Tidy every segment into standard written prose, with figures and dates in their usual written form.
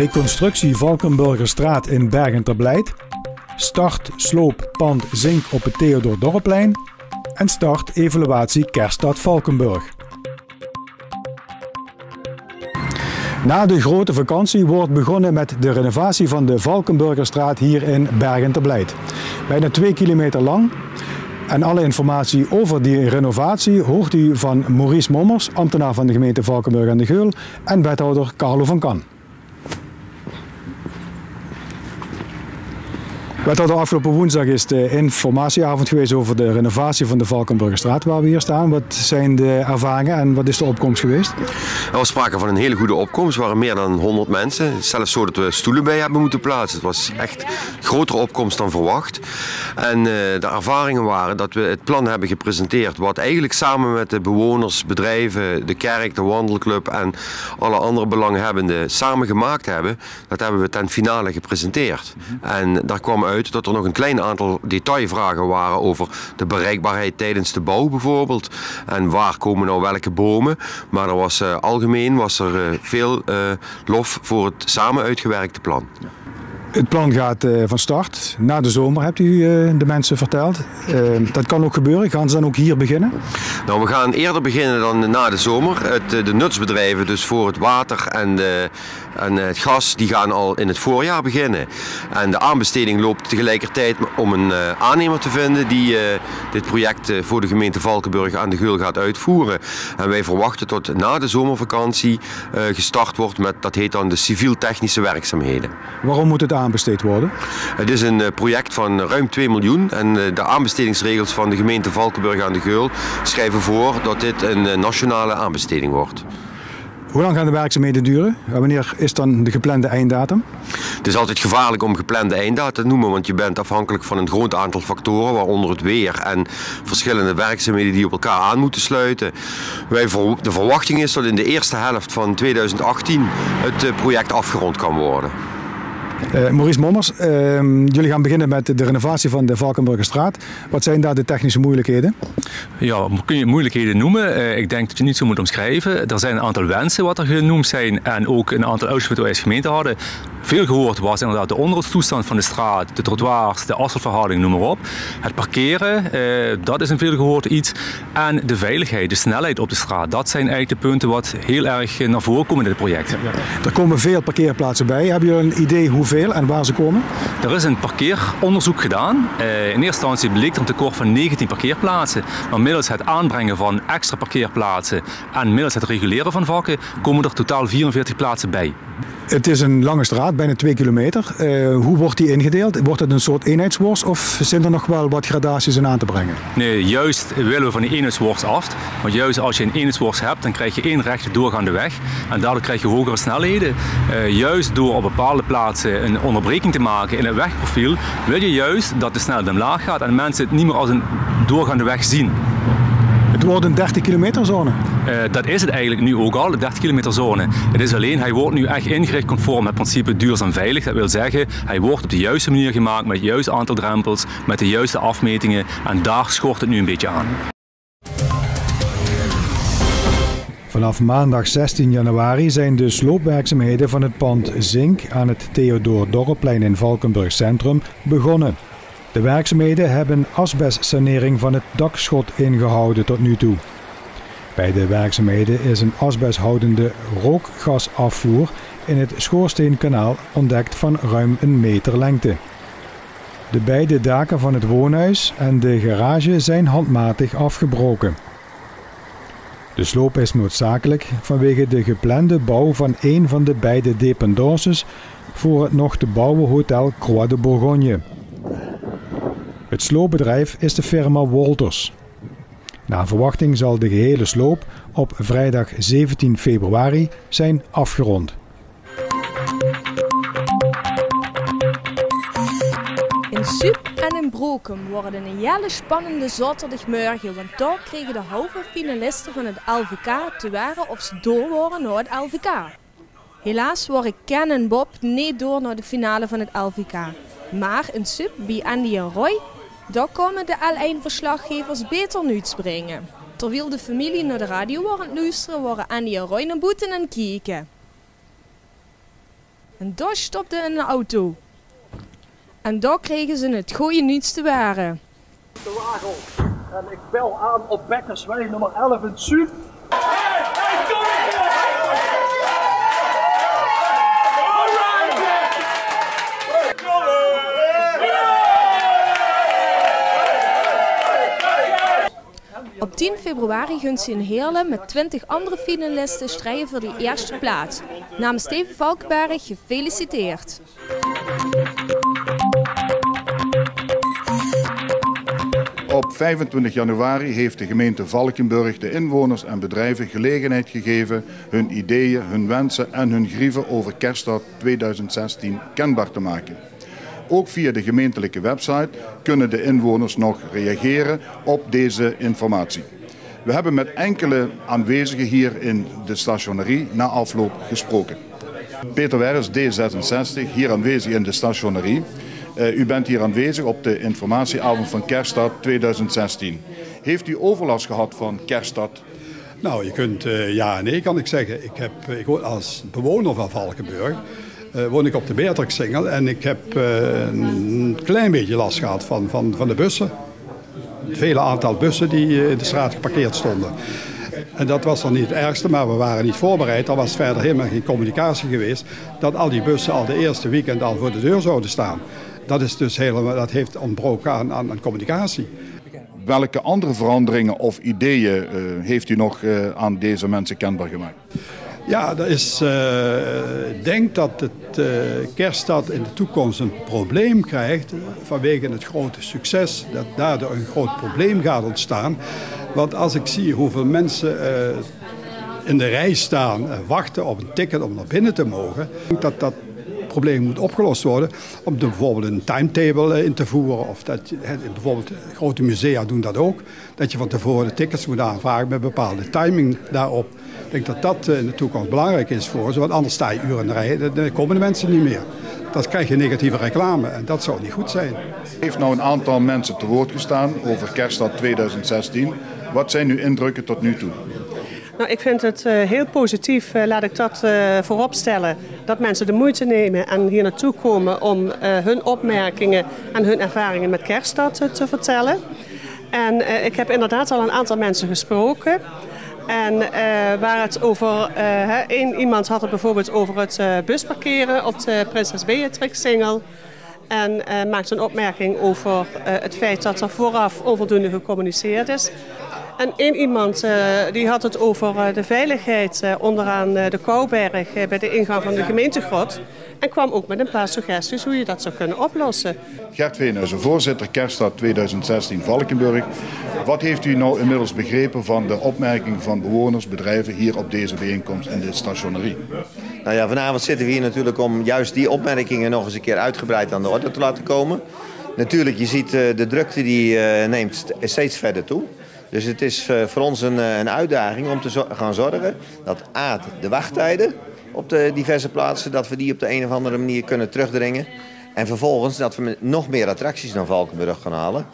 Reconstructie Valkenburgerstraat in Bergen ter Blijt. Start sloop pand Zink op het Theodor Dorpplein. En start evaluatie Kerststad Valkenburg. Na de grote vakantie wordt begonnen met de renovatie van de Valkenburgerstraat hier in Bergen ter Blijt. Bijna 2 kilometer lang. En alle informatie over die renovatie hoort u van Maurice Mommers, ambtenaar van de gemeente Valkenburg aan de Geul, en wethouder Carlo van Kan. Wethouder, afgelopen woensdag is de informatieavond geweest over de renovatie van de Valkenburgerstraat waar we hier staan. Wat zijn de ervaringen en wat is de opkomst geweest? Er was sprake van een hele goede opkomst. Er waren meer dan 100 mensen. Zelfs zo dat we stoelen bij hebben moeten plaatsen. Het was echt een grotere opkomst dan verwacht. En de ervaringen waren dat we het plan hebben gepresenteerd wat eigenlijk samen met de bewoners, bedrijven, de kerk, de wandelclub en alle andere belanghebbenden samen gemaakt hebben. Dat hebben we ten finale gepresenteerd. En daar kwam uit dat er nog een klein aantal detailvragen waren over de bereikbaarheid tijdens de bouw bijvoorbeeld. En waar komen nou welke bomen. Maar er was algemeen veel lof voor het samen uitgewerkte plan. Het plan gaat van start. Na de zomer hebt u de mensen verteld. Dat kan ook gebeuren. Gaan ze dan ook hier beginnen? Nou, we gaan eerder beginnen dan na de zomer. De nutsbedrijven, dus voor het water en het gas, die gaan al in het voorjaar beginnen. En de aanbesteding loopt tegelijkertijd om een aannemer te vinden die dit project voor de gemeente Valkenburg aan de Geul gaat uitvoeren. En wij verwachten tot na de zomervakantie gestart wordt met, dat heet dan de civiel-technische werkzaamheden. Waarom moet het aanbesteed worden? Het is een project van ruim 2 miljoen en de aanbestedingsregels van de gemeente Valkenburg aan de Geul schrijven voor dat dit een nationale aanbesteding wordt. Hoe lang gaan de werkzaamheden duren? Wanneer is dan de geplande einddatum? Het is altijd gevaarlijk om geplande einddatum te noemen, want je bent afhankelijk van een groot aantal factoren, waaronder het weer en verschillende werkzaamheden die op elkaar aan moeten sluiten. De verwachting is dat in de eerste helft van 2018 het project afgerond kan worden. Maurice Mommers, jullie gaan beginnen met de renovatie van de Valkenburgerstraat. Wat zijn daar de technische moeilijkheden? Ja, kun je moeilijkheden noemen? Ik denk dat je niet zo moet omschrijven. Er zijn een aantal wensen wat er genoemd zijn en ook een aantal uitzoeken wat wij als gemeente hadden. Veel gehoord was inderdaad de onderhoudstoestand van de straat, de trottoirs, de asfaltverharding, noem maar op. Het parkeren, dat is een veel gehoord iets. En de veiligheid, de snelheid op de straat. Dat zijn eigenlijk de punten wat heel erg naar voren komen in dit project. Er komen veel parkeerplaatsen bij. Hebben jullie een idee hoeveel en waar ze komen? Er is een parkeeronderzoek gedaan. In eerste instantie bleek er een tekort van 19 parkeerplaatsen. Maar middels het aanbrengen van extra parkeerplaatsen en middels het reguleren van vakken komen er totaal 44 plaatsen bij. Het is een lange straat, bijna 2 kilometer. Hoe wordt die ingedeeld? Wordt het een soort eenheidsworst of zijn er nog wel wat gradaties in aan te brengen? Nee, juist willen we van die eenheidsworst af. Want juist als je een eenheidsworst hebt, dan krijg je één rechte doorgaande weg. En daardoor krijg je hogere snelheden. Juist door op bepaalde plaatsen een onderbreking te maken in het wegprofiel, wil je juist dat de snelheid omlaag gaat en mensen het niet meer als een doorgaande weg zien. Het wordt een 30 kilometer zone? Dat is het eigenlijk nu ook al, de 30 kilometer zone. Het is alleen, hij wordt nu echt ingericht conform het principe duurzaam veilig. Dat wil zeggen, hij wordt op de juiste manier gemaakt, met het juiste aantal drempels, met de juiste afmetingen. En daar schort het nu een beetje aan. Vanaf maandag 16 januari zijn de sloopwerkzaamheden van het pand Zink aan het Theodor Dorpplein in Valkenburg Centrum begonnen. De werkzaamheden hebben asbestsanering van het dakschot ingehouden tot nu toe. Bij de werkzaamheden is een asbesthoudende rookgasafvoer in het schoorsteenkanaal ontdekt van ruim 1 meter lengte. De beide daken van het woonhuis en de garage zijn handmatig afgebroken. De sloop is noodzakelijk vanwege de geplande bouw van een van de beide dépendances voor het nog te bouwen hotel Croix de Bourgogne. Het sloopbedrijf is de firma Wolters. Naar verwachting zal de gehele sloop op vrijdag 17 februari zijn afgerond. In Sup en in Brokum worden een hele spannende zaterdagmorgen, want daar kregen de halve finalisten van het LVK te weten of ze door waren naar het LVK. Helaas waren Ken en Bob niet door naar de finale van het LVK. Maar in Sup bij Andy en Roy, daar komen de L1-verslaggevers beter nieuws brengen. Terwijl de familie naar de radio waren luisteren, waren Andy en Roy naar buiten en kijken. En daar stopte een auto. En daar kregen ze het goede nieuws te waren. De Wagel. En ik bel aan op Bekkersweg nummer 11 in Zuid. Op 10 februari gunt ze in Heerlen met 20 andere finalisten strijden voor de eerste plaats. Namens Steven Valkenberg gefeliciteerd. Op 25 januari heeft de gemeente Valkenburg de inwoners en bedrijven gelegenheid gegeven hun ideeën, hun wensen en hun grieven over Kerststad 2016 kenbaar te maken. Ook via de gemeentelijke website kunnen de inwoners nog reageren op deze informatie. We hebben met enkele aanwezigen hier in de stationerie na afloop gesproken. Peter Werres, D66, hier aanwezig in de stationerie. U bent hier aanwezig op de informatieavond van Kerststad 2016. Heeft u overlast gehad van Kerststad? Nou, je kunt ja en nee kan ik zeggen. Ik woon als bewoner van Valkenburg. Woon ik op de Beatrixsingel en ik heb een klein beetje last gehad van de bussen. Het vele aantal bussen die in de straat geparkeerd stonden. En dat was dan niet het ergste, maar we waren niet voorbereid. Er was verder helemaal geen communicatie geweest dat al die bussen al de eerste weekend al voor de deur zouden staan. Dat heeft ontbroken aan communicatie. Welke andere veranderingen of ideeën heeft u nog aan deze mensen kenbaar gemaakt? Ja, ik denk dat het Kerststad in de toekomst een probleem krijgt vanwege het grote succes. Dat daardoor een groot probleem gaat ontstaan. Want als ik zie hoeveel mensen in de rij staan wachten op een ticket om naar binnen te mogen, dat probleem moet opgelost worden. Om bijvoorbeeld een timetable in te voeren. Of dat bijvoorbeeld grote musea doen dat ook. Dat je van tevoren de tickets moet aanvragen met bepaalde timing daarop. Ik denk dat dat in de toekomst belangrijk is voor ze. Want anders sta je uren in de rij, dan komen de mensen niet meer. Dan krijg je negatieve reclame en dat zou niet goed zijn. Er heeft nou een aantal mensen te woord gestaan over Kerststad 2016. Wat zijn uw indrukken tot nu toe? Nou, ik vind het heel positief, laat ik dat voorop stellen, dat mensen de moeite nemen en hier naartoe komen om hun opmerkingen en hun ervaringen met Kerststad te vertellen. En ik heb inderdaad al een aantal mensen gesproken. En waar het over, iemand had het bijvoorbeeld over het busparkeren op de Prinses Beatrixsingel. En maakte een opmerking over het feit dat er vooraf onvoldoende gecommuniceerd is. En één iemand die had het over de veiligheid onderaan de Kouberg bij de ingang van de gemeentegrot. En kwam ook met een paar suggesties hoe je dat zou kunnen oplossen. Gert Veenhuizen, voorzitter Kerststad 2016 Valkenburg. Wat heeft u nou inmiddels begrepen van de opmerkingen van bewoners, bedrijven hier op deze bijeenkomst in de stationerie? Nou ja, vanavond zitten we hier natuurlijk om juist die opmerkingen nog eens een keer uitgebreid aan de orde te laten komen. Natuurlijk, je ziet de drukte die neemt steeds verder toe. Dus het is voor ons een uitdaging om te gaan zorgen dat de wachttijden op de diverse plaatsen, dat we die op de een of andere manier kunnen terugdringen. En vervolgens dat we nog meer attracties naar Valkenburg gaan halen.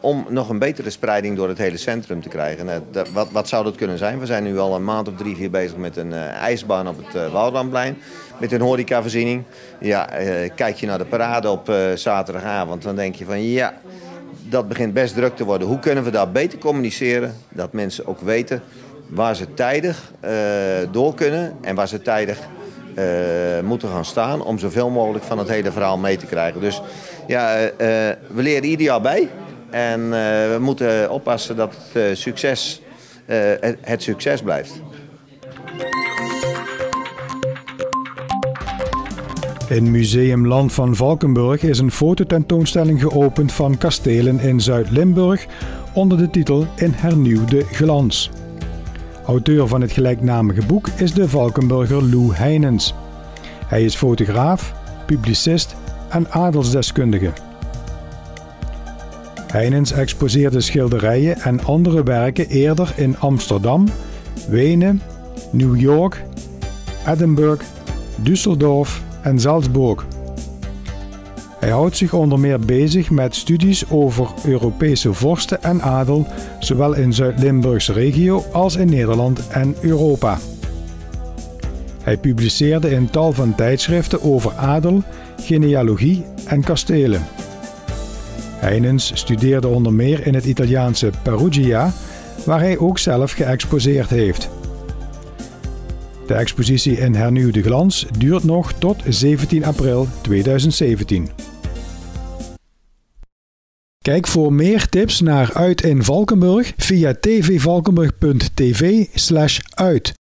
Om nog een betere spreiding door het hele centrum te krijgen. Wat zou dat kunnen zijn? We zijn nu al een maand of 3-4 bezig met een ijsbaan op het Wouwlandplein. Met een horecavoorziening. Ja, kijk je naar de parade op zaterdagavond, dan denk je van ja, dat begint best druk te worden. Hoe kunnen we daar beter communiceren? Dat mensen ook weten waar ze tijdig door kunnen en waar ze tijdig moeten gaan staan om zoveel mogelijk van het hele verhaal mee te krijgen. Dus ja, we leren ieder jaar bij en we moeten oppassen dat het succes blijft. In Museum Land van Valkenburg is een fototentoonstelling geopend van kastelen in Zuid-Limburg onder de titel In hernieuwde glans. Auteur van het gelijknamige boek is de Valkenburger Lou Heinens. Hij is fotograaf, publicist en adelsdeskundige. Heinens exposeerde schilderijen en andere werken eerder in Amsterdam, Wenen, New York, Edinburgh, Düsseldorf en Salzburg. Hij houdt zich onder meer bezig met studies over Europese vorsten en adel, zowel in Zuid-Limburgse regio als in Nederland en Europa. Hij publiceerde in tal van tijdschriften over adel, genealogie en kastelen. Heinens studeerde onder meer in het Italiaanse Perugia, waar hij ook zelf geëxposeerd heeft. De expositie in hernieuwde glans duurt nog tot 17 april 2017. Kijk voor meer tips naar Uit in Valkenburg via tvvalkenburg.tv/uit.